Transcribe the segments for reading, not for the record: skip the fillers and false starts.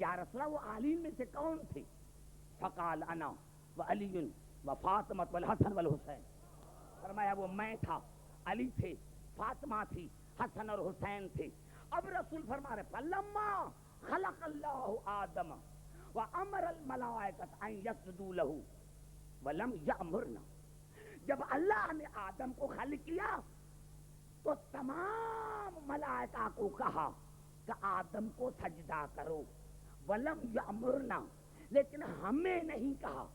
یا رسول اللہ وہ عالین میں سے کون تھے؟ فقال انا وعلی وفاطمۃ والحسن والحسین، فرمایا وہ میں تھا، علی تھے، فاطمہ تھی، حسن اور حسین تھے۔ اب رسول فرما رہے فلما خلق اللہ آدم وامر الملائکۃ ان یسجدوا لہ ولم یامرنا، جب اللہ نے آدم کو خلق کیا تو تمام ملائکہ کو کہا کہ آدم کو سجدہ کرو، ولم یامرنا، لیکن ہمیں نہیں کہا،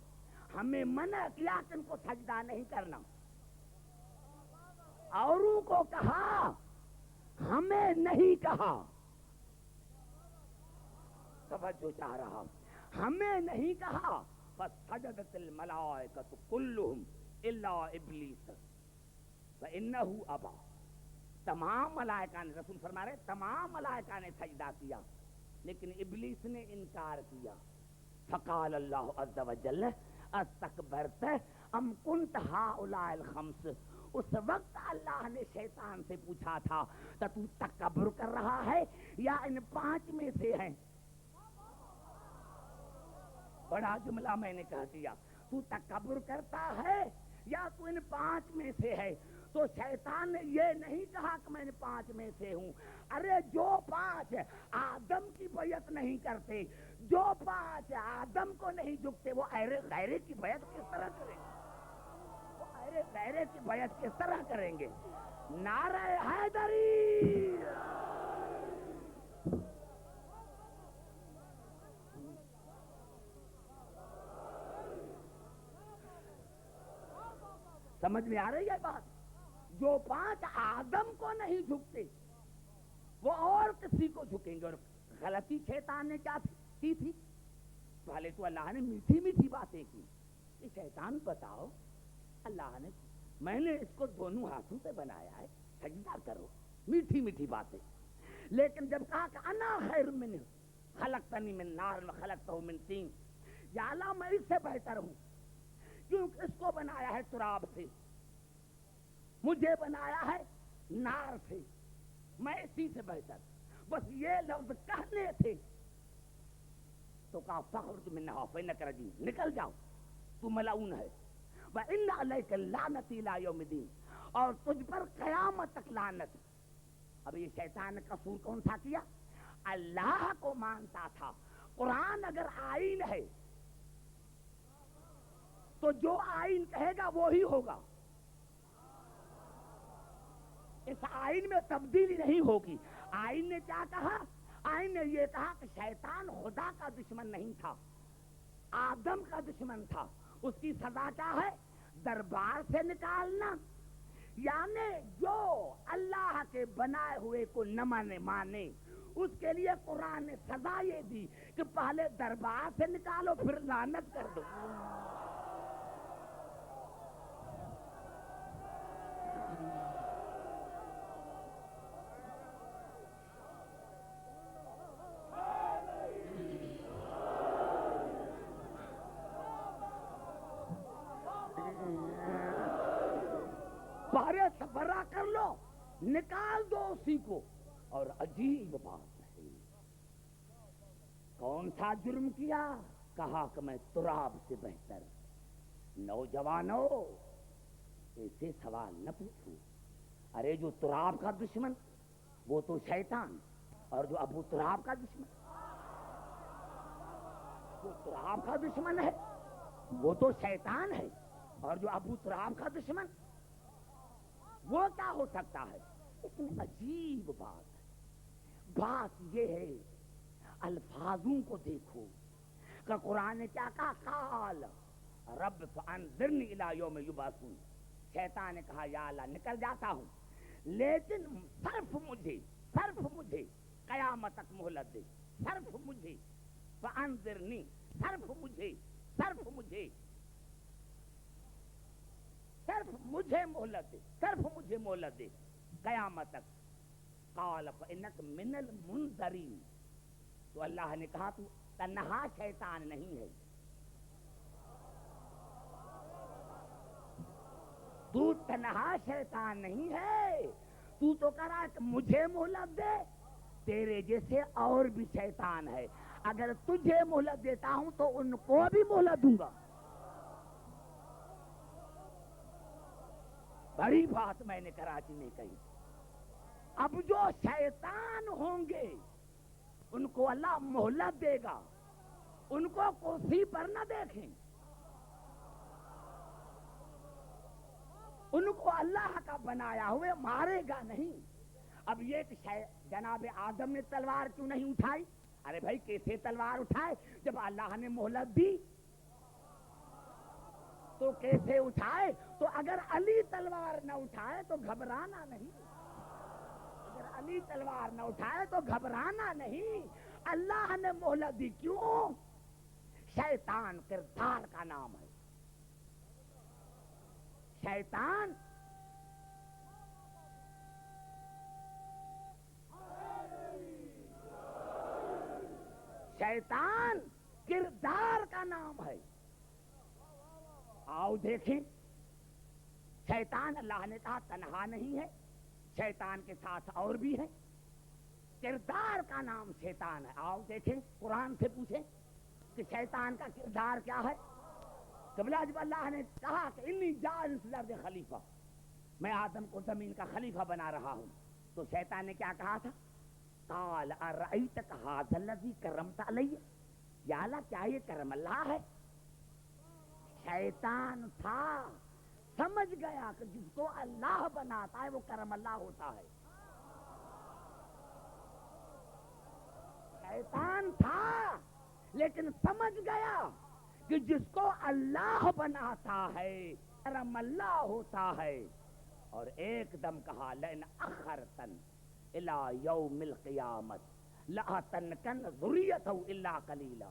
ہمیں منع کیا کہ ان کو سجدہ نہیں کرنا، اوروں کو کہا ہمیں نہیں کہا۔ توجہ چاہ رہا، ہمیں نہیں کہا۔ فسجدت الملائکۃ کلہم الا ابلیس فانہ ابا، تمام ملائکہ نے، رسول فرما رہے تمام ملائکہ نے سجدہ کیا لیکن ابلیس نے انکار کیا۔ فقال اللہ عز وجل استکبرت ام کنت ہؤلاء الخمس، اس وقت اللہ نے شیطان سے پوچھا تھا کہ تو تکبر کر رہا ہے یا ان 5 میں سے ہے؟ بڑا جملہ میں نے کہہ دیا، تو تکبر کرتا ہے یا تو ان 5 میں سے ہے؟ تو شیطان نے یہ نہیں کہا کہ میں 5 میں سے ہوں، ارے جو 5 آدم کی بیعت نہیں کرتے، جو 5 آدم کو نہیں جھکتے، وہ غیرے کی بیعت کس طرح کریں گے؟ وہ غیرے کی بیعت کس طرح کریں گے؟ نعرہ حیدری! سمجھ میں آ رہی ہے بات؟ جو 5 آدم کو نہیں جھکتے وہ اور کسی کو جھکیں گے۔ اور غلطی شیطان نے کیا کی تھی؟ پہلے تو اللہ نے میٹھی میٹھی باتیں کی کہ شیطان بتاؤ، اللہ نے میں نے اس کو دونوں ہاتھوں سے بنایا ہے، سجدہ کرو، میٹھی میٹھی باتیں۔ لیکن جب کہا کہ انا خیر منہ خلقتنی من نار وخلقتہ من طین، یا اللہ میں اس سے بہتر ہوں کیونکہ اس کو بنایا ہے تراب سے، مجھے بنایا ہے نار سے، میں اسی سے بہتر۔ بس یہ لفظ کہنے تھے تو کہا فخرج منھا فانک رجیم، نکل جاؤ تو ملعون ہے، وان علیک لعنتی الی یوم الدین، اور تجھ پر قیامت تک لعنت۔ اب یہ شیطان نے قصور کون سا کیا؟ اللہ کو مانتا تھا، قرآن اگر آئین ہے تو جو آئین کہے گا وہی ہوگا، اس آئین میں تبدیلی نہیں ہوگی۔ آئین نے کیا کہا؟ آئین نے یہ کہا کہ شیطان خدا کا دشمن نہیں تھا، آدم کا دشمن تھا، اس کی سزا کیا ہے؟ دربار سے نکالنا، یعنی جو اللہ کے بنائے ہوئے کو نہ مانے اس کے لیے قرآن نے سزا یہ دی کہ پہلے دربار سے نکالو پھر لعنت کر دو۔ پہلے صبرا کر لو، نکال دو اسی کو۔ اور عجیب بات ہے، کون سا جرم کیا؟ کہا کہ میں تراب سے بہتر۔ نوجوانوں ایسے سوال نہ پوچھو، ارے جو تراب کا دشمن وہ تو شیطان، اور جو ابو تراب کا دشمن، جو تراب کا دشمن ہے وہ تو شیطان ہے، اور جو ابو تراب کا دشمن وہ کیا ہو سکتا ہے؟ لیکن عجیب بات ہے، بات یہ ہے الفاظوں کو دیکھو کہ قرآن نے کیا کہا؟ قال رب فانظرنی الی یوم یبعثون، شیطان نے کہا یا اللہ نکل جاتا ہوں لیکن صرف مجھے قیامت تک مہلت دے، صرف مجھے، فانظرنی، صرف مجھے مہلت دے قیامت تک۔ قال فانک من المنذرین، تو اللہ نے کہا تو تنہا شیطان نہیں ہے، تو تنہا شیطان نہیں ہے، تو کہہ رہا ہے کہ مجھے مہلت دے، تیرے جیسے اور بھی شیطان ہے، اگر تجھے مہلت دیتا ہوں تو ان کو بھی مہلت دوں گا. بڑی بات میں نے کراچی میں کہی. اب جو شیطان ہوں گے ان کو اللہ مہلت دے گا, ان کو کرسی پر نہ دیکھیں, ان کو اللہ کا بنایا ہوئے مارے گا نہیں. اب یہ کہ جناب آدم نے تلوار کیوں نہیں اٹھائی؟ ارے بھائی کیسے تلوار اٹھائے جب اللہ نے مہلت دی؟ تو کیسے اٹھائے؟ تو اگر علی تلوار نہ اٹھائے تو گھبرانا نہیں. اگر علی تلوار نہ اٹھائے تو گھبرانا نہیں. اللہ نے مہلت دی کیوں؟ شیطان کردار کا نام ہے. شیطان شیطان کردار کا نام ہے. آؤ دیکھیں, شیطان اللہ نے کہا تنہا نہیں ہے, شیطان کے ساتھ اور بھی ہے. کردار کا نام شیطان ہے. آؤ دیکھیں, قرآن سے پوچھیں کہ شیطان کا کردار کیا ہے. قبلہ جب اللہ نے کہا کہ انی جاعل فی الارض خلیفہ, میں آدم کو زمین کا خلیفہ بنا رہا ہوں, تو شیطان نے کیا کہا تھا؟ قال ارأیتک ھذا الذی کرمت علی, یا اللہ کیا یہ کرم اللہ ہے؟ شیطان تھا, سمجھ گیا کہ جس کو اللہ بناتا ہے وہ کرم اللہ ہوتا ہے. شیطان تھا لیکن سمجھ گیا کہ جس کو اللہ بناتا ہے کرم اللہ ہوتا ہے. اور ایک دم کہا لئن اخرتن الی یوم القیامت لأحتنکن ذریتہ الا قلیلا,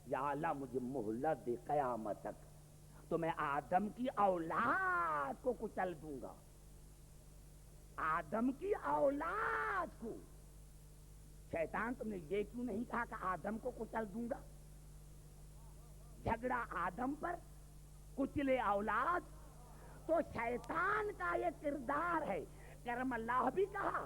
یا اللہ مجھے مہلت دے قیامت تک تو میں آدم کی اولاد کو کچل دوں گا. آدم کی اولاد کو. شیطان تم نے یہ کیوں نہیں کہا کہ آدم کو کچل دوں گا؟ جھگڑا آدم پر, کچلے اولاد. تو شیطان کا یہ کردار ہے. کرم اللہ بھی کہا,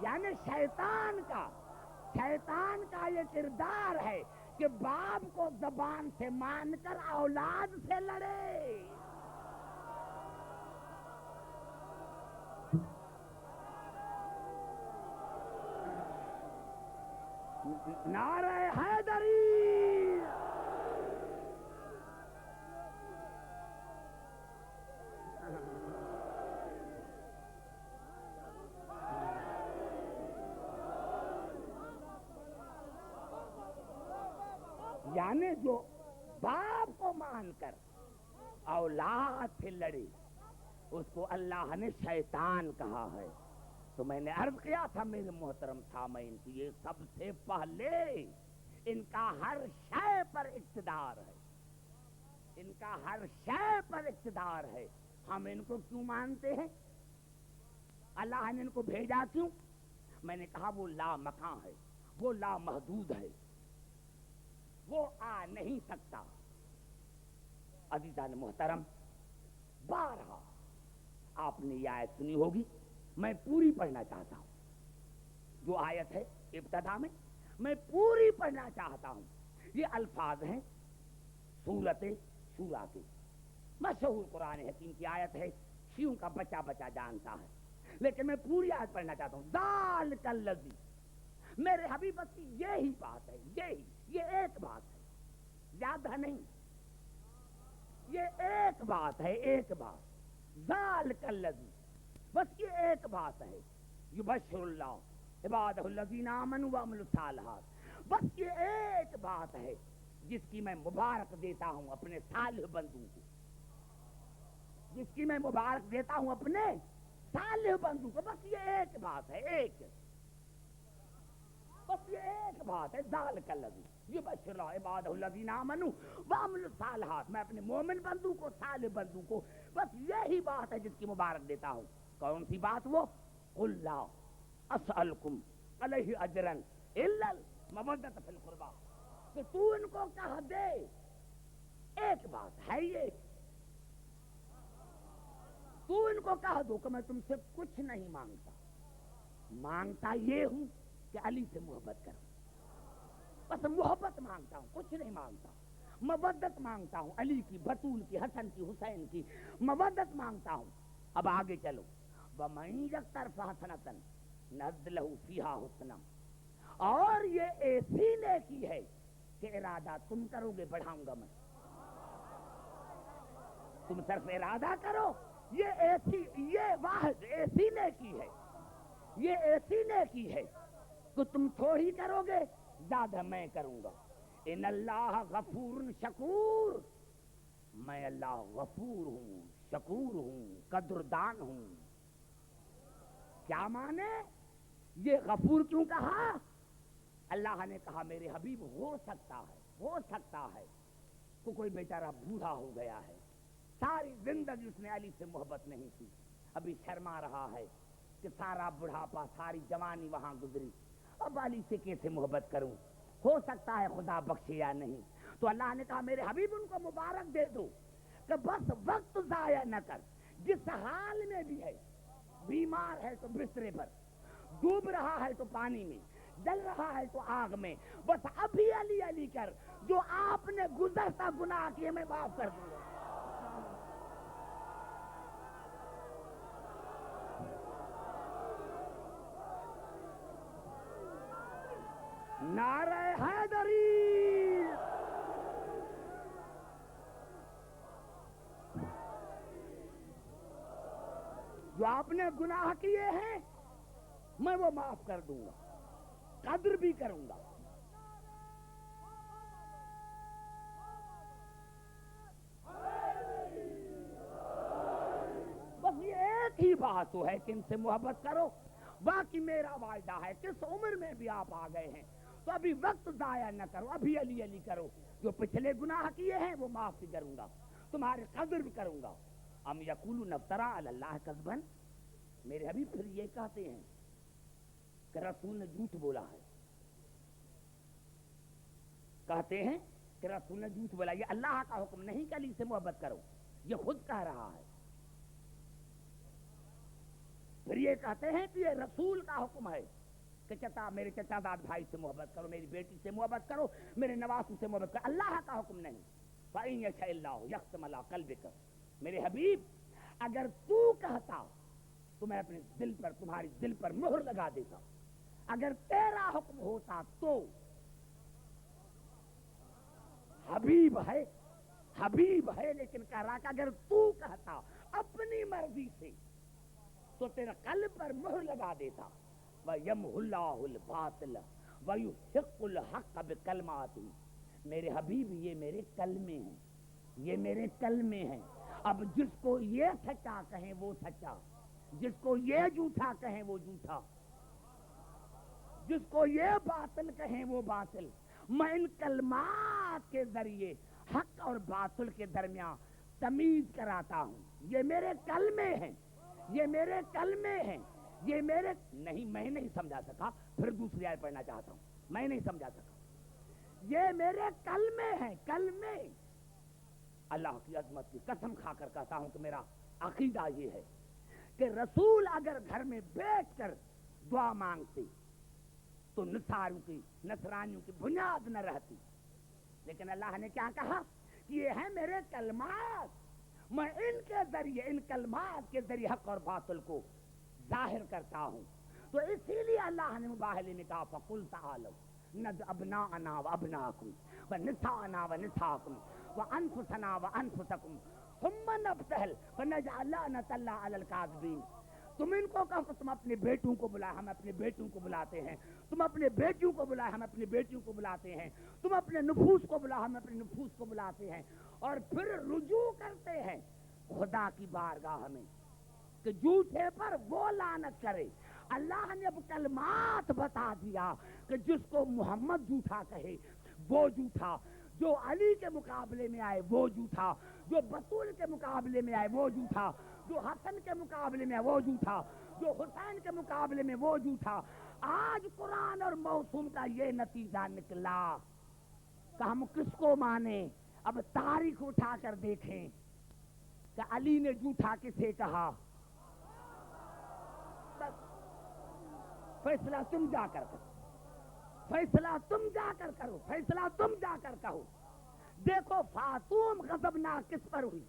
یعنی شیطان کا یہ کردار ہے کہ باپ کو زبان سے مان کر اولاد سے لڑے. نعرہ حیدری. یعنی جو باپ کو مان کر اولاد سے لڑے اس کو اللہ نے شیطان کہا ہے. تو میں نے عرض کیا تھا میرے محترم سامعین کی یہ سب سے پہلے ان کا ہر شے پر اقتدار ہے. ان کا ہر شے پر اقتدار ہے. ہم ان کو کیوں مانتے ہیں؟ اللہ نے ان کو بھیجا کیوں؟ میں نے کہا وہ لا مکان ہے, وہ لا محدود ہے, وہ آ نہیں سکتا. عزیزان محترم, بارہا آپ نے یہ آیت سنی ہوگی, میں پوری پڑھنا چاہتا ہوں. جو آیت ہے ابتدا میں پوری پڑھنا چاہتا ہوں. یہ الفاظ ہیں سورۃ شورى کے, مشہور قرآن حکیم کی آیت ہے, شیعوں کا بچہ بچہ جانتا ہے, لیکن میں پوری آیت پڑھنا چاہتا ہوں. ذالک الذی, میرے حبیب کی یہی بات ہے, یہ ایک بات ہے, زیادہ نہیں, یہ ایک بات ہے, ایک بات. ذالک الذی, بس یہ ایک بات ہے. یبشر اللہ عبادہ الذین آمنوا وعملوا الصالحات, بس یہ ایک بات ہے جس کی میں مبارک دیتا ہوں اپنے صالح بندوں کو, جس کی میں مبارک دیتا ہوں اپنے صالح بندوں کو. بس یہ ایک بات ہے, بس یہ ایک بات ہے. ذالک الذی یبشر اللہ عبادہ الذین آمنوا وعملوا الصالحات, میں اپنے مومن بندوں کو, صالح بندوں کو, بس یہی بات ہے جس کی مبارک دیتا ہوں. کون سی بات وہ؟ قل لا اسألکم علیہ اجرا الا المودۃ فی القربی, کہ تو ان کو کہہ دے ایک بات ہے, یہ تو ان کو کہہ دو کہ میں تم سے کچھ نہیں مانگتا, مانگتا یہ ہوں کہ علی سے محبت کرو. بس محبت مانگتا ہوں، کچھ نہیں مانگتا، مودت مانگتا ہوں، علی کی، بطول کی، حسن کی، حسین کی مودت مانگتا ہوں۔ اب آگے چلو، وَمَن يَقْتَرْفْ حَسَنَةً نَزِدْ لَهُ فِيهَا حُسْنًا، اور یہ ایسی نیکی ہے کہ ارادہ تم کرو گے بڑھاؤں گا میں، تم صرف ارادہ کرو، یہ ایسی، یہ واحد ایسی نیکی ہے، یہ ایسی نیکی ہے کہ تم تھوڑی کرو گے زیادہ میں کروں گا۔ ان اللہ غفور شکور، میں اللہ غفور ہوں، شکور ہوں، قدردان ہوں۔ کیا مانے؟ یہ غفور کیوں کہا؟ اللہ نے کہا میرے حبیب ہو سکتا ہے کہ کوئی بیچارہ بوڑھا ہو گیا ہے، ساری زندگی اس نے علی سے محبت نہیں کی، ابھی شرما رہا ہے کہ سارا بڑھاپا، ساری جوانی وہاں گزری، اب علی سے کیسے محبت کروں؟ ہو سکتا ہے خدا بخشے یا نہیں۔ تو اللہ نے کہا میرے حبیب ان کو مبارک دے دو کہ بس وقت ضائع نہ کر، جس حال میں بھی ہے، بیمار ہے تو بسترے پر، ڈوب رہا ہے تو پانی میں، جل رہا ہے تو آگ میں، بس ابھی علی علی کر، جو آپ نے گزرتا گناہ کیے میں معاف کر دوں گا۔ نعرہ حیدری، جو آپ نے گناہ کیے ہیں میں وہ معاف کر دوں گا، قدر بھی کروں گا۔ بس یہ ایک ہی بات تو ہے کہ ان سے محبت کرو، باقی میرا وعدہ ہے کس عمر میں بھی آپ آ گئے ہیں تو ابھی وقت ضائع نہ کرو، ابھی علی علی کرو، جو پچھلے گناہ کیے ہیں وہ معاف بھی کروں گا، تمہاری قدر بھی کروں گا۔ ام یقولون افترا علی اللہ کذبا، میرے حبیب پھر یہ کہتے ہیں کہ رسول نے جھوٹ بولا ہے، کہتے ہیں کہ رسول نے جھوٹ بولا، یہ اللہ کا حکم نہیں کہ علی سے محبت کرو، یہ خود کہہ رہا ہے۔ پھر یہ کہتے ہیں کہ یہ رسول کا حکم ہے کہ میرے چچا داد بھائی سے محبت کرو، میری بیٹی سے محبت کرو، میرے نواسوں سے محبت کرو، اللہ کا حکم نہیں۔ فَإِن يَشَإِ اللَّهُ يَخْتِمْ عَلَىٰ قَلْبِكَ، میرے حبیب اگر تو کہتا تو میں اپنے دل پر، تمہاری دل پر مہر لگا دیتا، اگر تیرا حکم ہوتا تو۔ حبیب ہے لیکن کہہ رہا کہ اگر تو کہتا اپنی مرضی سے تو تیرا قلب پر مہر لگا دیتا۔ وَيَمْحُ اللَّهُ الْبَاطِلَ وَيُحِقُّ الْحَقَّ بِكَلِمَاتِهِ، میرے حبیب یہ میرے کلمے ہیں، یہ میرے کلمے ہیں۔ اب جس کو یہ سچا کہیں وہ سچا، جس کو یہ جھوٹا کہیں وہ جھوٹا، جس کو یہ باطل کہیں وہ باطل، میں ان کلمات کے ذریعے حق اور باطل کے درمیان تمیز کراتا ہوں۔ یہ میرے کلمے ہیں، یہ میرے کلمے ہیں، یہ میرے نہیں، میں نہیں سمجھا سکا، پھر دوسری آیت پڑھنا چاہتا ہوں، میں نہیں سمجھا سکا، یہ میرے کلمے ہیں، کلمے۔ اللہ کی عظمت کی قسم کھا کر کہتا ہوں کہ میرا عقیدہ یہ ہے کہ رسول اگر گھر میں بیٹھ کر دعا مانگتے تو نصرانیوں کی بنیاد نہ رہتی، لیکن اللہ نے کیا کہا کہ یہ ہیں میرے کلمات، میں ان کے ذریعے، ان کلمات کے ذریعے حق اور باطل کو ظاہر کرتا ہوں۔ تو اسی لیے اللہ نے مباہلے میں کہا فَقُلْ تَعَالَوْا نَدْعُ أَبْنَاءَنَا وَأَبْنَاءَكُمْ وَنِسَاءَنَا وَنِسَاءَكُمْ وَأَنفُسَنَا وَأَنفُسَكُمْ ثُمَّ نَبْتَهِلْ فَنَجْعَلْ لَعْنَةَ اللَّهِ عَلَى الْكَاذِبِينَ۔ تم ان کو کہو کہ تم اپنے بیٹوں کو بلائے، ہم اپنے بیٹوں کو بلاتے ہیں، تم اپنے بیٹیوں کو بلائے، ہم اپنے بیٹیوں کو بلاتے ہیں، تم اپنے نفوس کو بلا، ہم اپنے نفوس کو بلاتے ہیں، اور پھر رجوع کرتے ہیں خدا کی بارگاہ میں کہ جھوٹے پر وہ لعنت کرے۔ اللہ نے اب کلمات بتا دیا کہ جس کو محمد جھوٹا کہے وہ جھوٹا، جو علی کے مقابلے میں آئے وہ جھوٹا، جو بطول کے مقابلے میں آئے وہ جھوٹا، جو حسن کے مقابلے میں وہ جھوٹا، جو حسین کے مقابلے میں وہ جھوٹا۔ آج قرآن اور موسوم کا یہ نتیجہ نکلا کہ ہم کس کو مانیں؟ اب تاریخ اٹھا کر دیکھیں کہ علی نے جھوٹا کسے کہا، بس فیصلہ تم جا کر کرو۔ فیصلہ تم جا کر کرو، فیصلہ تم جا کر کہو۔ دیکھو فاطوم غضبناک کس پر ہوئی،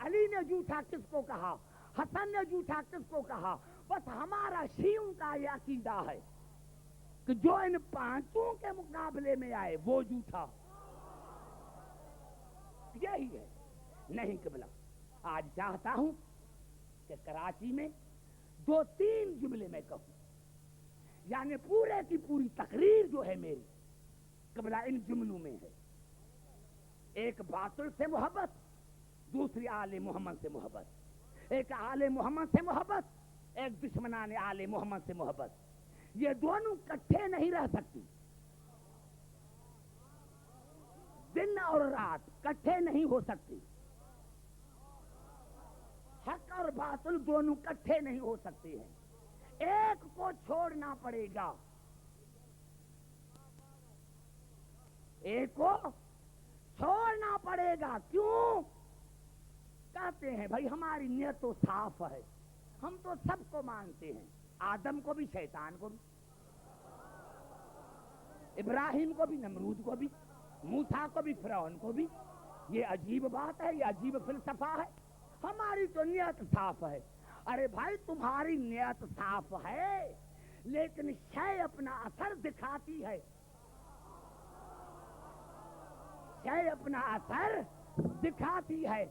علی نے جھوٹا کس کو کہا، حسن نے جھوٹا کس کو کہا؟ بس ہمارا شیعوں کا یہ عقیدہ ہے کہ جو ان پانچوں کے مقابلے میں آئے وہ جھوٹا، یہی ہے۔ نہیں قبلہ، آج چاہتا ہوں کہ کراچی میں 2-3 جملے میں کہوں، یعنی پورے کی پوری تقریر جو ہے میری قبلہ ان جملوں میں ہے۔ ایک باطل سے محبت، دوسری آل محمد سے محبت، ایک آل محمد سے محبت، ایک دشمنان آل محمد سے محبت۔ یہ دونوں کٹھے نہیں رہ سکتی، دن اور رات کٹھے نہیں ہو سکتی، حق اور باطل دونوں کٹھے نہیں ہو سکتے ہیں، ایک کو چھوڑنا پڑے گا، ایک کو چھوڑنا پڑے گا۔ کیوں؟ کہتے ہیں بھائی ہماری نیت تو صاف ہے، ہم تو سب کو مانتے ہیں، آدم کو بھی، شیطان کو بھی، ابراہیم کو بھی، نمرود کو بھی، موسیٰ کو بھی، فرعون کو بھی۔ یہ عجیب بات ہے، یہ عجیب فلسفہ ہے۔ ہماری تو نیت صاف ہے۔ ارے بھائی تمہاری نیت صاف ہے لیکن شے اپنا اثر دکھاتی ہے، شے اپنا اثر دکھاتی ہے۔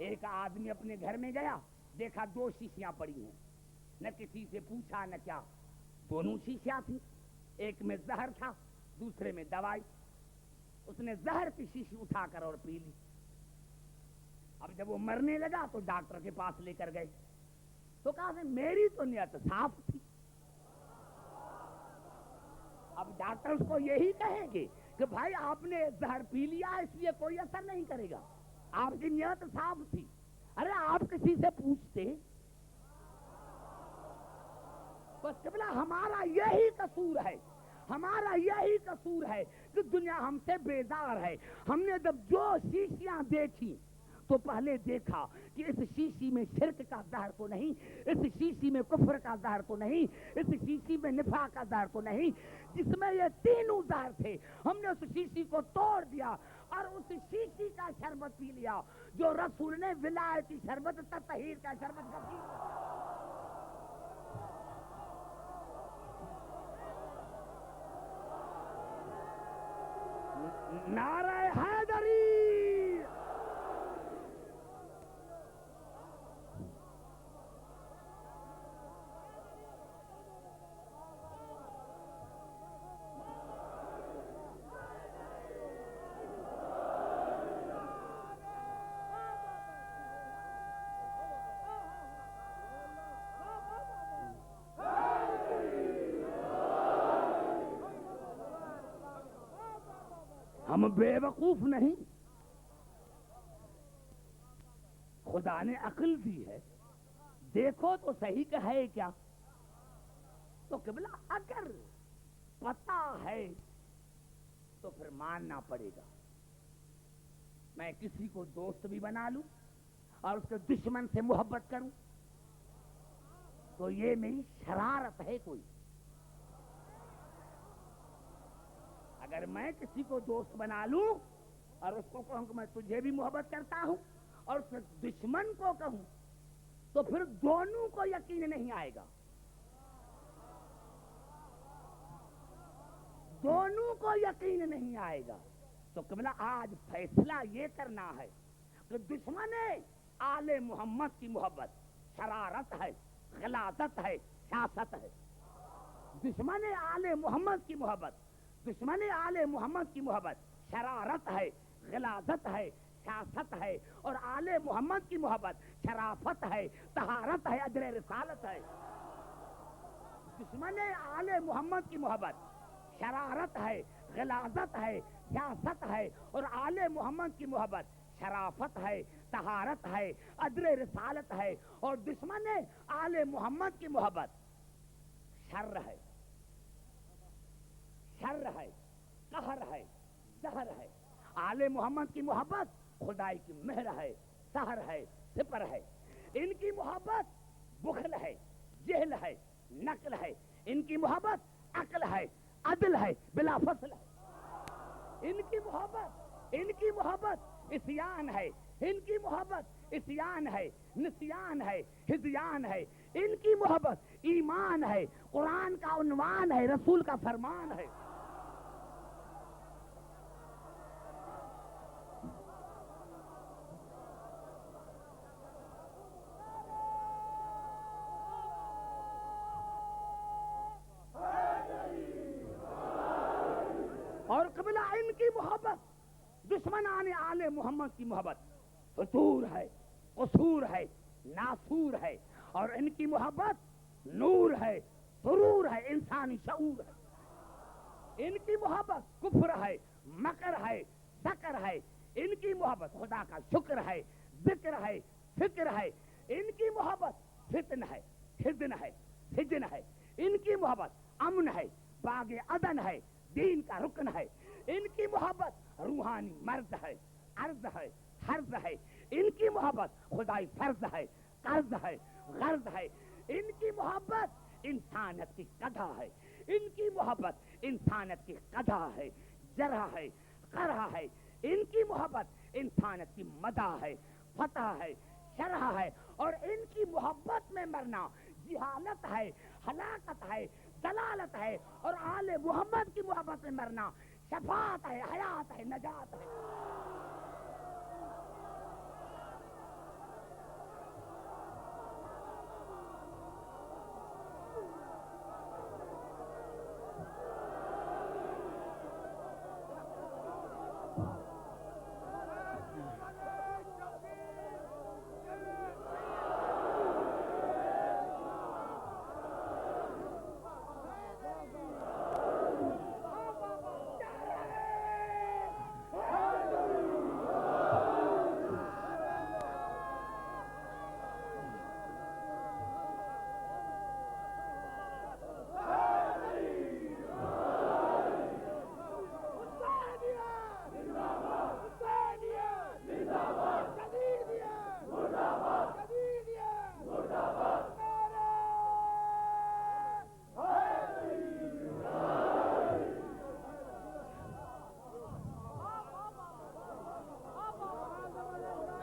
ایک آدمی اپنے گھر میں گیا، دیکھا 2 شیشیاں پڑی ہیں، نہ کسی سے پوچھا نہ کیا، دونوں شیشیاں تھیں، ایک میں زہر تھا دوسرے میں دوائی۔ اس نے زہر کی شیشی اٹھا کر اور پی لی۔ اب جب وہ مرنے لگا تو ڈاکٹر کے پاس لے کر گئے، تو کہا کہ میری تو نیت صاف تھی۔ اب ڈاکٹر اس کو یہی کہیں گے کہ بھائی آپ نے زہر پی لیا اس لیے کوئی اثر نہیں کرے گا، آپ کی نیت صاف تھی۔ ارے آپ کسی سے پوچھتے، بس قبلہ ہمارا یہی قصور ہے، ہمارا یہی قصور ہے کہ دنیا ہم سے بیزار ہے۔ ہم نے جب جو شیشیاں دیکھی تو پہلے دیکھا کہ اس شیشی میں شرک کا زہر تو نہیں، اس شیشی میں کفر کا زہر تو نہیں، اس شیشی میں نفاق کا زہر تو نہیں، جس میں یہ تینوں زہر تھے۔ ہم نے اس شیشی کو توڑ دیا اور اس شیشی کا شربت پی لیا جو رسول نے ولایتی شربت تطہیر کا شربت کا پی لیا۔ نعرہ حیدری! ہم بے وقوف نہیں، خدا نے عقل دی ہے، دیکھو تو صحیح کہ ہے کیا۔ تو قبلہ اگر پتہ ہے تو پھر ماننا پڑے گا۔ میں کسی کو دوست بھی بنا لوں اور اس کے دشمن سے محبت کروں تو یہ میری شرارت ہے کوئی؟ اگر میں کسی کو دوست بنا لوں اور اس کو کہوں کہ میں تجھے بھی محبت کرتا ہوں اور اس دشمن کو کہوں تو پھر دونوں کو یقین نہیں آئے گا، دونوں کو یقین نہیں آئے گا۔ تو قبلہ آج فیصلہ یہ کرنا ہے کہ دشمن آل محمد کی محبت شرارت ہے، غلاظت ہے، سیاست ہے۔ دشمن آل محمد کی محبت، دشمن آل محمد کی محبت شرارت ہے، غلاظت ہے، سیاست ہے، اور آل محمد کی محبت شرافت ہے، طہارت ہے، اجر رسالت ہے۔ دشمن آل محمد کی محبت شرارت ہے، غلاظت ہے، سیاست ہے، اور آل محمد کی محبت شرافت ہے، طہارت ہے، اجر رسالت ہے۔ اور دشمن آل محمد کی محبت شر ہے، شر ہے، قہر ہے، زہر ہے۔ آل محمد کی محبت خدائی کی مہر ہے، سحر ہے، سپر ہے۔ ان کی محبت بخل ہے، جہل ہے، نقل ہے۔ ان کی محبت عقل ہے، عدل ہے، بلا فصل ہے. ان کی محبت عصیان ہے، ان کی محبت عصیان ہے، نسیان ہے، ہذیان ہے. ان کی محبت ایمان ہے، قرآن کا عنوان ہے، رسول کا فرمان ہے. اور قبلہ ان کی محبت دشمنان آل محمد کی محبت فطور ہے، قصور ہے، ناسور ہے. اور ان کی محبت نور ہے، سرور ہے، انسانی شعور ہے. ان کی محبت کفر ہے، مکر ہے، سکر ہے. ان کی محبت خدا کا شکر ہے، ذکر ہے، فکر ہے. ان کی محبت فتن ہے، حزن ہے، سجن ہے. ان کی محبت امن ہے، باغ عدن ہے، دین کا رکن ہے. ان کی محبت روحانی مرد ہے، عرض ہے، حرض ہے. ان کی محبت خدائی فرض ہے، قرض ہے، غرض ہے. ان کی محبت انسانیت کی قدح ہے. ان کی محبت انسانیت کی قدح ہے، جرح ہے، قرح ہے. ان کی محبت انسانیت کی مدح ہے، فتح ہے، شرح ہے. اور ان کی محبت میں مرنا جہالت ہے، ہلاکت ہے، دلالت ہے. اور آل محمد کی محبت میں مرنا شفاعت ہے، حیات ہے، نجات ہے.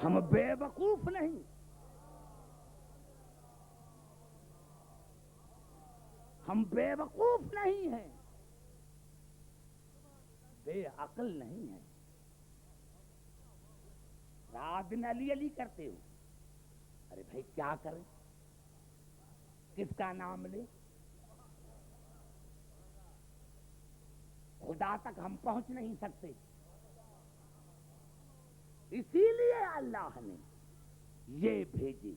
ہم بے وقوف نہیں، ہم بے وقوف نہیں ہیں، بے عقل نہیں ہیں. رات دن علی علی کرتے ہو. ارے بھائی کیا کریں، کس کا نام لیں؟ خدا تک ہم پہنچ نہیں سکتے. اسی لیے اللہ نے یہ بھیجی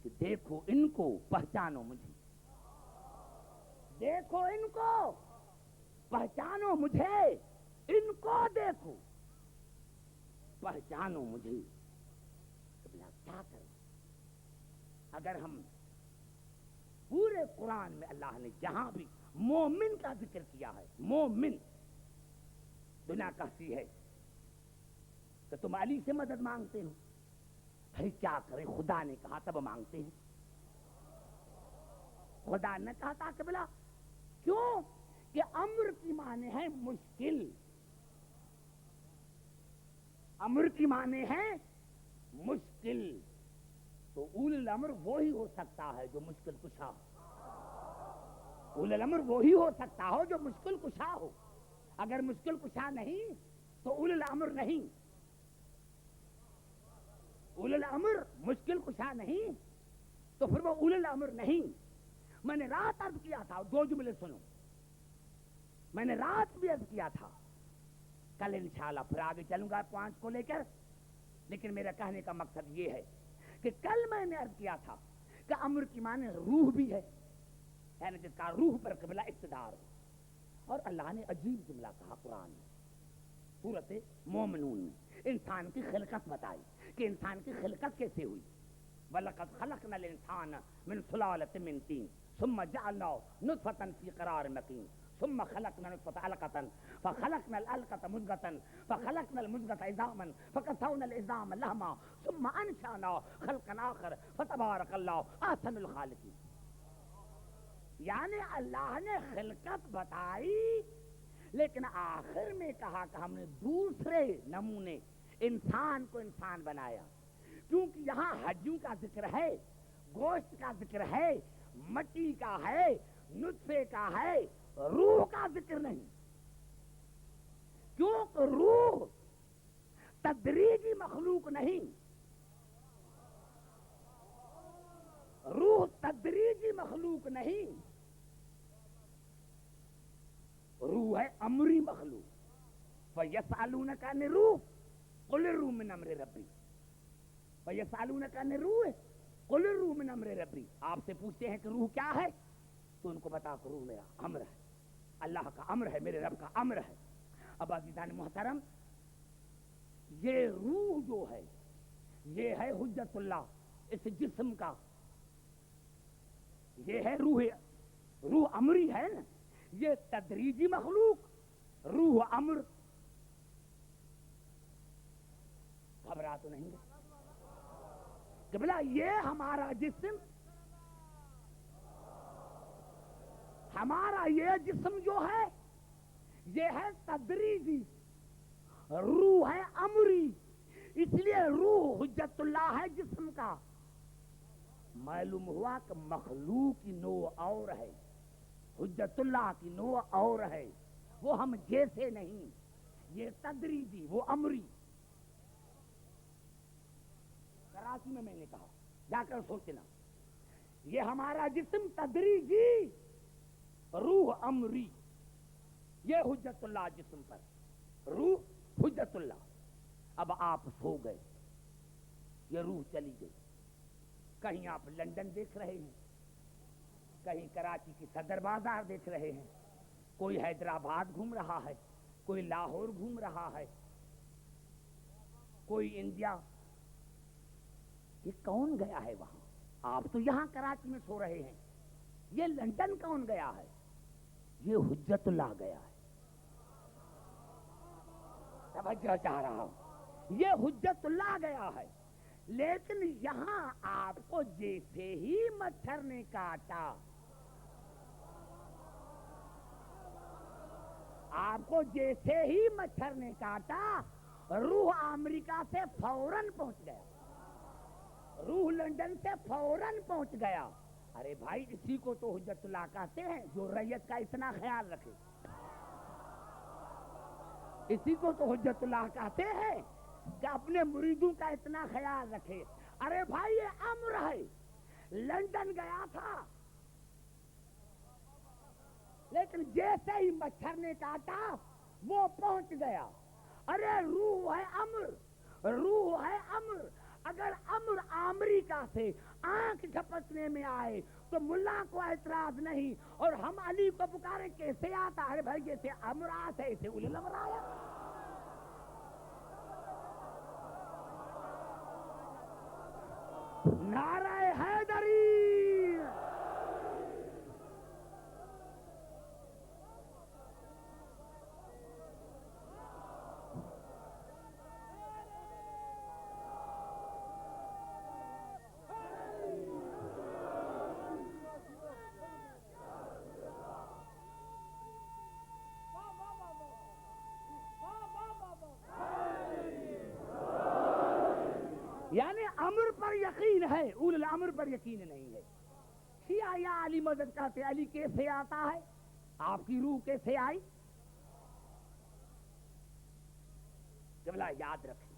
کہ دیکھو ان کو، پہچانو مجھے. دیکھو ان کو، پہچانو مجھے. ان کو دیکھو، پہچانو مجھے. کیا کریں؟ اگر ہم پورے قرآن میں اللہ نے جہاں بھی مومن کا ذکر کیا ہے، مومن، دنیا کہتی ہے کہ تم علی سے مدد مانگتے ہو. بھائی کیا کریں، خدا نے کہا تب مانگتے ہیں. خدا نے کہا تھا کہ بلا کیوں کہ امر کی معنی ہے مشکل. امر کی معنی ہے مشکل. تو اول الامر وہی ہو سکتا ہے جو مشکل کشا ہو. اول الامر وہی ہو سکتا ہو جو مشکل کشا ہو. اگر مشکل کشا نہیں تو اول الامر نہیں. اول الامر مشکل کشا نہیں تو پھر وہ اول الامر نہیں. میں نے رات عرض کیا تھا، دو جملے سنو. میں نے رات بھی عرض کیا تھا، کل انشاءاللہ پھر آگے چلوں گا 5 کو لے کر. لیکن میرا کہنے کا مقصد یہ ہے کہ کل میں نے عرض کیا تھا کہ امر کی معنی روح بھی ہے، یعنی جس کا روح پر قبلہ اقتدار ہو. اور اللہ نے عجیب جملہ کہا قرآن میں، سورۃ مومنون میں انسان کی خلقت بتائی کہ انسان کی خلقت کیسے ہوئی. وَلَقَدْ خَلَقْنَا الْإِنسَانَ مِنْ سُلَالَةٍ مِنْ طِينٍ ثُمَّ جَعَلْنَاهُ نُطْفَةً فِي قَرَارٍ مَكِينٍ ثُمَّ خَلَقْنَا النُّطْفَةَ عَلَقَةً فَخَلَقْنَا الْعَلَقَةَ مُضْغَةً فَخَلَقْنَا الْمُضْغَةَ عِظَامًا فَكَسَوْنَا الْعِظَامَ لَحْمًا ثُمَّ أَنشَأْنَاهُ خَلْقًا آخَرَ فَتَبَارَكَ اللَّهُ أَحْسَنُ الْخَالِقِينَ. یعنی اللہ نے خلقت بتائی لیکن آخر میں کہا کہ ہم نے دوسرے نمونے انسان کو انسان بنایا، کیونکہ یہاں ہڈیوں کا ذکر ہے، گوشت کا ذکر ہے، مٹی کا ہے، نطفے کا ہے، روح کا ذکر نہیں، کیونکہ روح تدریجی مخلوق نہیں، روح تدریجی مخلوق نہیں، روح ہے امری مخلوق۔ فَيَسْأَلُونَكَ عَنِ الرُّوحِ قُلِ الرُّوحُ مِنْ أَمْرِ رَبِّي، فَيَسْأَلُونَكَ عَنِ الرُّوحِ قُلِ الرُّوحُ مِنْ أَمْرِ رَبِّي، آپ سے پوچھتے ہیں کہ روح کیا ہے، تو ان کو بتا کہ روح میرا امر ہے، اللہ کا امر ہے، میرے رب کا امر ہے۔ اب عزیزان محترم، یہ روح جو ہے یہ ہے حجت اللہ اس جسم کا، یہ ہے روح امری ہے نا، یہ تدریجی مخلوق روح امر، گھبرا تو نہیں گے کہ بلا یہ ہمارا جسم، ہمارا یہ جسم جو ہے یہ ہے تدریجی، روح ہے امری، اس لیے روح حجت اللہ ہے جسم کا۔ معلوم ہوا کہ مخلوق کی نوع اور ہے، حجت اللہ کی نوع اور ہے، وہ ہم جیسے نہیں، یہ تدریجی وہ امری۔ کراچی میں نے کہا جا کر سوچنا، یہ ہمارا جسم تدریجی، روح امری، یہ حجت اللہ جسم پر، روح حجت اللہ۔ اب آپ سو گئے، یہ روح چلی گئی، کہیں آپ لندن دیکھ رہے ہیں، کہیں کراچی کی صدر بازار دیکھ رہے ہیں، کوئی حیدرآباد گھوم رہا ہے، کوئی لاہور گھوم رہا ہے، کوئی انڈیا، یہ کون گیا ہے وہاں؟ آپ تو یہاں کراچی میں سو رہے ہیں، یہ لندن کون گیا ہے؟ یہ حجت اللہ گیا ہے۔ توجہ چاہ رہا ہوں، یہ حجت اللہ گیا ہے، لیکن یہاں آپ کو جیسے ہی مچھر نے کاٹا، آپ کو جیسے ہی مچھر نے کاٹا، روح امریکہ سے فوراً پہنچ گیا، روح لندن سے فوراً پہنچ گیا۔ ارے بھائی، اسی کو تو حجت اللہ کہتے ہیں، جو ریت کا اتنا خیال رکھے، اسی کو تو حجت اللہ کہتے ہیں کہ اپنے مریدوں کا اتنا خیال رکھے۔ ارے بھائی، یہ امر ہے، لندن گیا تھا لیکن جیسے ہی مچھر نے کاٹا وہ پہنچ گیا۔ ارے روح ہے امر، روح ہے امر، اگر امر امریکہ سے آنکھ جھپکنے میں آئے تو ملا کو اعتراض نہیں، اور ہم علی کو پکارے کیسے آتا ہے بھائی، جیسے امر آتا ہے ایسے اولی الامر آیا۔ نعرہ حیدری، یعنی امر پر یقین ہے، اول الامر پر یقین نہیں ہے۔ شیعہ یا علی مدد کہتے، علی کیسے آتا ہے، آپ کی روح کیسے آئی؟ جملہ یاد رکھیں،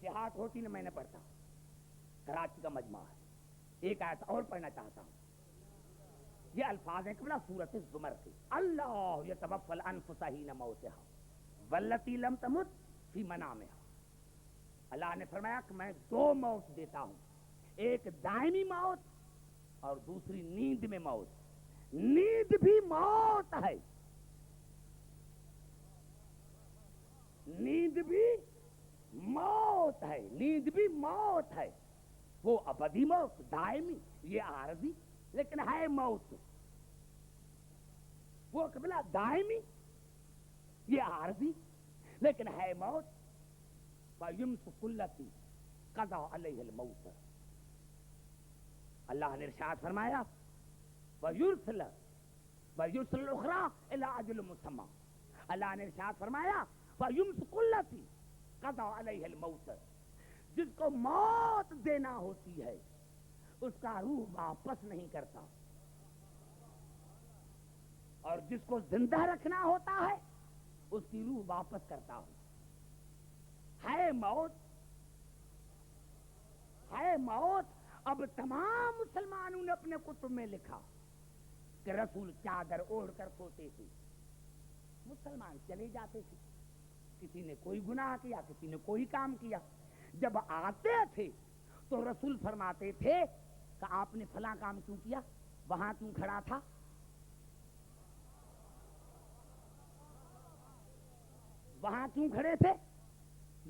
جہاد ہوتی نہ میں نے پڑھتا، کراچی کا مجمع ہے، ایک آیت اور پڑھنا چاہتا ہوں، یہ الفاظ ہیں قبلہ سورۃ الزمر کے، اللہ یتوفی الانفس حین موتها والتی لم تمت فی منامها۔ اللہ نے فرمایا کہ میں دو موت دیتا ہوں، ایک دائمی موت اور دوسری نیند میں موت۔ نیند بھی موت ہے، نیند بھی موت ہے، نیند بھی موت ہے، وہ ابدی موت، دائمی، یہ عارضی لیکن ہے موت، وہ قبلہ دائمی، یہ عارضی لیکن ہے موت۔ فَيُمْسِكُ الَّتِي قَضَىٰ عَلَيْهَا الْمَوْتَ، اللہ نے ارشاد فرمایا وَيُرْسِلَ الْأُخْرَى إِلَىٰ أَجَلٍ مُّسَمًّى. اللہ نے ارشاد فرمایا فَيُمْسِكُ الَّتِي قَضَىٰ عَلَيْهَا الْمَوْتَ. جس کو موت دینا ہوتی ہے اس کا روح واپس نہیں کرتا، اور جس کو زندہ رکھنا ہوتا ہے اس کی روح واپس کرتا ہوں. ہے موت، ہے موت. اب تمام مسلمانوں نے اپنے کتب میں لکھا کہ رسول چادر اوڑھ کر سوتے تھے. مسلمان چلے جاتے تھے، کسی نے کوئی گناہ کیا، کسی نے کوئی کام کیا. جب آتے تھے تو رسول فرماتے تھے کہ آپ نے فلاں کام کیوں کیا، وہاں کیوں کھڑا تھا، وہاں کیوں کھڑے تھے،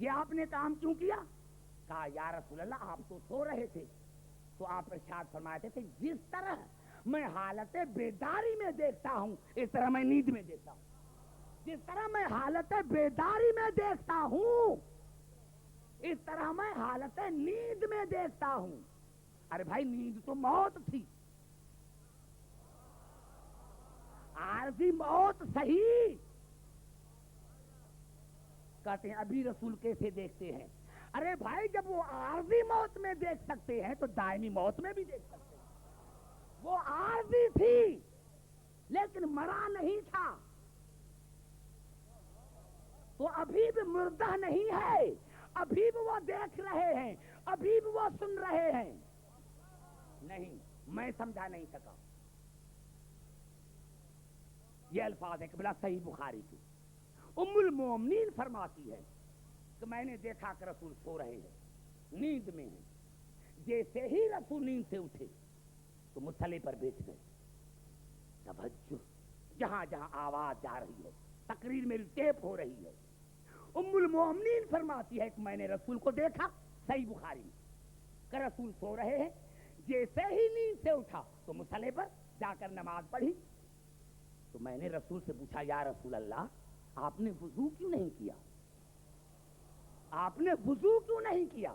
یہ آپ نے کام کیوں کیا. کہا یا رسول اللہ آپ تو سو رہے تھے. تو آپ ارشاد فرماتے تھے جس طرح میں حالت بیداری میں دیکھتا ہوں اس طرح میں نیند میں دیکھتا ہوں. جس طرح میں حالت بیداری میں دیکھتا ہوں اس طرح میں حالت نیند میں دیکھتا ہوں. ارے بھائی نیند تو موت تھی، عارضی موت صحیح. کہتے ہیں ابھی رسول کیسے دیکھتے ہیں. ارے بھائی جب وہ عارضی موت میں دیکھ سکتے ہیں تو دائمی موت میں بھی دیکھ سکتے ہیں. وہ عارضی تھی لیکن مرا نہیں تھا، تو ابھی بھی مردہ نہیں ہے، ابھی بھی وہ دیکھ رہے ہیں، ابھی بھی وہ سن رہے ہیں. نہیں میں سمجھا نہیں سکا. یہ الفاظ ہے قبلہ صحیح بخاری کی. ام المومنین فرماتی ہے کہ میں نے دیکھا کہ رسول سو رہے ہیں، نیند میں ہیں. جیسے ہی رسول نیند سے اٹھے تو مصلی پر بیٹھ گئے. توجہ، جہاں جہاں آواز جا رہی ہے تقریر میری ٹیپ ہو رہی ہے. ام المومنین فرماتی ہے کہ میں نے رسول کو دیکھا، صحیح بخاری میں، کہ رسول سو رہے ہیں. جیسے ہی نیند سے اٹھا تو مصلی پر جا کر نماز پڑھی. تو میں نے رسول سے پوچھا یا رسول اللہ آپ نے وضو کیوں نہیں کیا، آپ نے وضو کیوں نہیں کیا.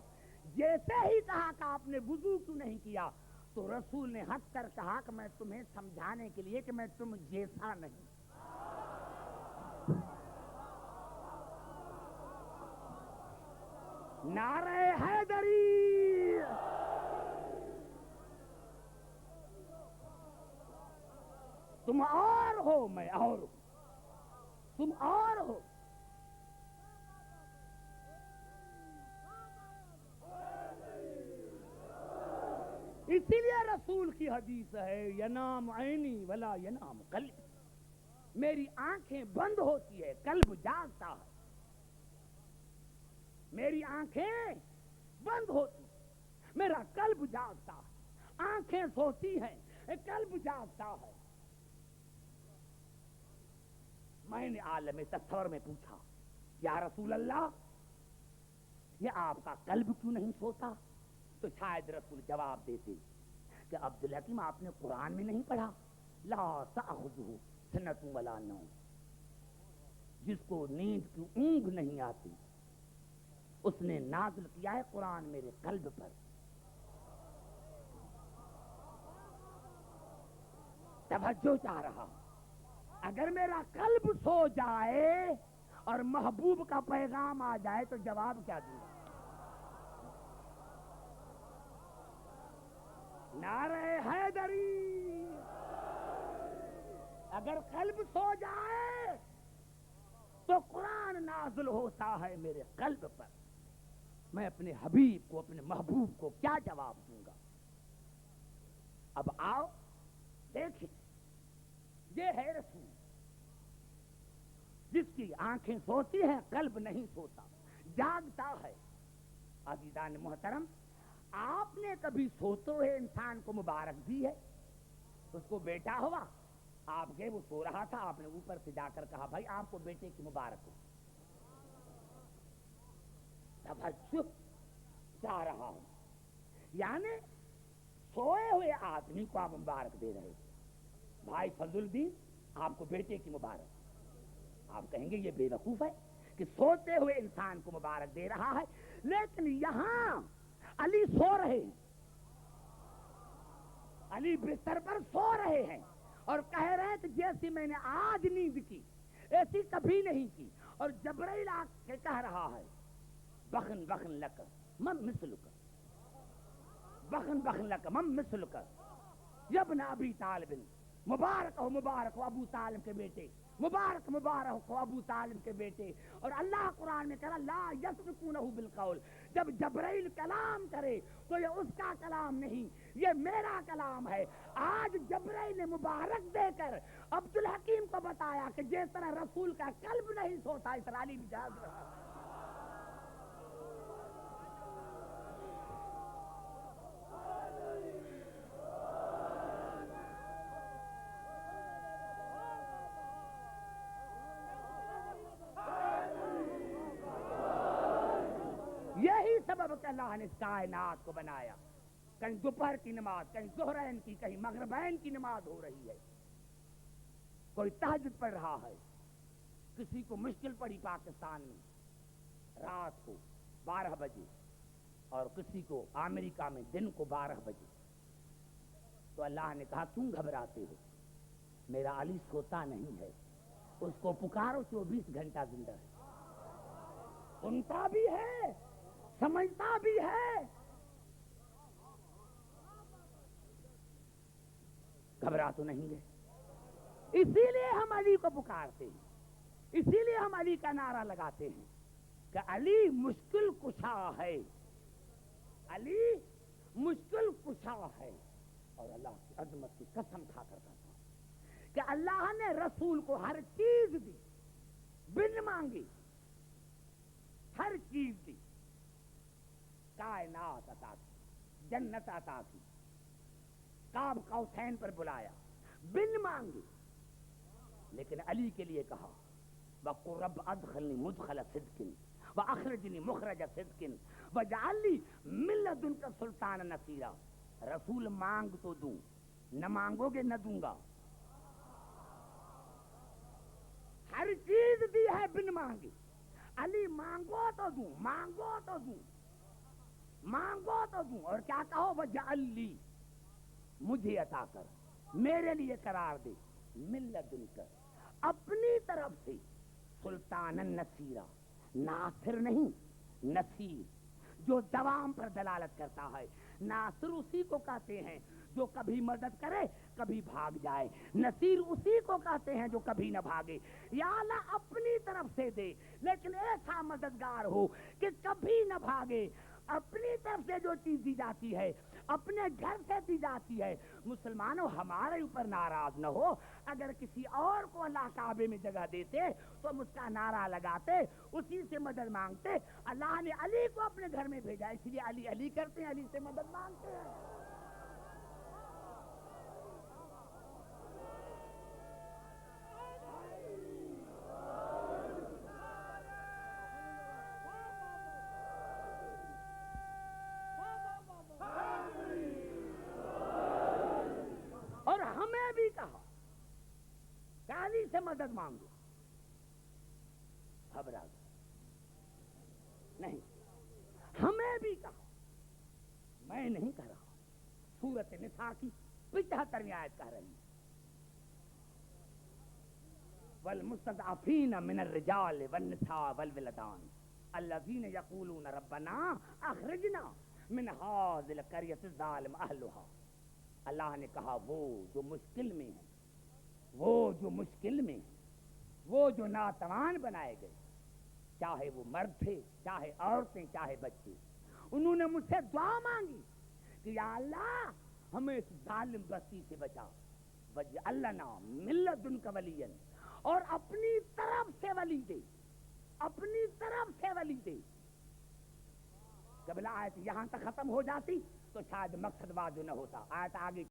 جیسے ہی کہا کہ آپ نے وضو کیوں نہیں کیا تو رسول نے ہنس کر کہا کہ میں تمہیں سمجھانے کے لیے کہ میں تم جیسا نہیں. نعرہ حیدری. تم اور ہو میں اور ہوں، تم اور ہو. اسی لیے رسول کی حدیث ہے ینام عینی ولا ینام قلب. میری آنکھیں بند ہوتی ہے قلب جاگتا ہے. میری آنکھیں بند ہوتی میرا قلب جاگتا ہے. آنکھیں سوتی ہیں قلب جاگتا ہے. میں نے عالم تصور میں پوچھا یا رسول اللہ یہ آپ کا قلب کیوں نہیں سوتا. تو شاید رسول جواب دیتے کہ عبدالحکیم آپ نے قرآن میں نہیں پڑھا لا تأخذہ سنۃ ولا نوم. جس کو نیند کی اونگ نہیں آتی اس نے نازل کیا ہے قرآن میرے قلب پر. توجہ چاہ رہا ہوں. اگر میرا قلب سو جائے اور محبوب کا پیغام آ جائے تو جواب کیا دوں گا. نعرہ حیدری. اگر قلب سو جائے تو قرآن نازل ہوتا ہے میرے قلب پر. میں اپنے حبیب کو اپنے محبوب کو کیا جواب دوں گا. اب آؤ دیکھیں یہ ہے رسول جس کی آنکھیں سوتی ہیں قلب نہیں سوتا جاگتا ہے. عزیزان محترم آپ نے کبھی سوتے ہوئے انسان کو مبارک دی ہے. اس کو بیٹا ہوا آپ گئے وہ سو رہا تھا آپ نے اوپر سے جا کر کہا بھائی آپ کو بیٹے کی مبارک ہو. توجہ جا رہا ہوں یعنی سوئے ہوئے آدمی کو آپ مبارک دے رہے. بھائی فضل الدین آپ کو بیٹے کی مبارک. آپ کہیں گے یہ بے وقوف ہے کہ سوتے ہوئے انسان کو مبارک دے رہا ہے. لیکن یہاں علی سو رہے ہیں علی بستر پر سو رہے ہیں اور کہہ رہے ہیں کہ جیسی میں نے آج نیند کی ایسی کبھی نہیں کی، اور جبرائیل آ کے کہہ رہا ہے بخن بخن لک من مثلک، بخن بخن لک من مثلک یبن ابی طالب، مبارک ہو ابو طالب کے بیٹے، مبارک ہو ابو طالب کے بیٹے۔ اور اللہ قرآن میں کہہ رہا لا یسبقونہ بالقول، جب جبرائیل کلام کرے تو یہ اس کا کلام نہیں، یہ میرا کلام ہے۔ آج جبرائیل نے مبارک دے کر عبدالحکیم کو بتایا کہ جس طرح رسول کا قلب نہیں سوتا اس طرح علی بھی جاگ رہا ہے۔ یہی سبب کہ اللہ نے اس کائنات کو بنایا، کہیں دوپہر کی نماز، کہیں ظہرین کی، کہیں مغربین کی نماز ہو رہی ہے، کوئی تہجد پڑھ رہا ہے، کسی کو مشکل پڑی پاکستان میں رات کو 12 بجے اور کسی کو امریکہ میں دن کو 12 بجے، تو اللہ نے کہا کیوں گھبراتے ہو، میرا علی سوتا نہیں ہے، اس کو پکارو 24 گھنٹہ زندہ ہے، سنتا بھی ہے سمجھتا بھی ہے، گھبرا تو نہیں گئے۔ اسی لیے ہم علی کو پکارتے ہیں، اسی لیے ہم علی کا نعرہ لگاتے ہیں کہ علی مشکل کشا ہے، علی مشکل کشا ہے۔ اور اللہ کی عظمت کی قسم کھا کر کہتا ہوں کہ اللہ نے رسول کو ہر چیز دی، بن مانگی ہر چیز دی، کائنات عطا کی، جنت عطا کی، قاب قوسین پر بلایا بن مانگی، لیکن علی کے لیے کہا وَقُلْ رَبِّ أَدْخِلْنِي مُدْخَلَ صِدْقٍ وَأَخْرِجْنِي مُخْرَجَ صِدْقٍ وَاجْعَل لِّي مِن لَّدُنكَ سُلْطَانًا نَصِيرًا۔ رسول مانگ تو دوں، نہ مانگو گے نہ دوں گا، ہر چیز دی ہے بن مانگی، علی مانگو تو دوں، مانگو تو دوں، مانگو تو دوں، اور کیا کہو وَاجْعَل لِّي، مجھے عطا کر، میرے لیے قرار دے، من لدنک، اپنی طرف سے، سلطانا نصیرا، ناصر نہیں نصیر، جو دوام پر دلالت کرتا ہے۔ ناصر اسی کو کہتے ہیں جو کبھی مدد کرے کبھی بھاگ جائے، نصیر اسی کو کہتے ہیں جو کبھی نہ بھاگے۔ یا اللہ اپنی طرف سے دے لیکن ایسا مددگار ہو کہ کبھی نہ بھاگے۔ اپنی طرف سے جو چیز دی جاتی ہے اپنے گھر سے دی جاتی ہے، مسلمانوں ہمارے اوپر ناراض نہ ہو، اگر کسی اور کو اللہ کعبے میں جگہ دیتے تو ہم اس کا نعرہ لگاتے، اسی سے مدد مانگتے۔ اللہ نے علی کو اپنے گھر میں بھیجا، اس لیے علی علی کرتے ہیں، علی سے مدد مانگتے ہیں۔ اور ہمیں بھی کہا کہ علی سے مدد مانگو، گھبرا گئے نہیں، ہمیں بھی کہا، میں نہیں کہہ رہا، سورۃ نساء کی 75ویں آیت کہہ رہی ہے والمستضعفین من الرجال والنساء والولدان الذین یقولون ربنا اخرجنا من هذه القرية الظالم اهلها۔ اللہ نے کہا وہ جو مشکل میں ہیں، وہ جو مشکل میں ہیں، وہ جو ناتوان بنائے گئے، چاہے وہ مرد تھے، چاہے عورتیں، چاہے بچے، انہوں نے مجھ سے دعا مانگی کہ یا اللہ ہمیں اس ظالم بستی سے بچا، وَاجْعَلْ لَنَا مِن لَّدُنكَ وَلِيًّا، اور اپنی طرف سے ولی دے، اپنی طرف سے ولی دے۔ قبل آیت یہاں تک ختم ہو جاتی تو شاید مقصد واضح نہ ہوتا، آیت آگے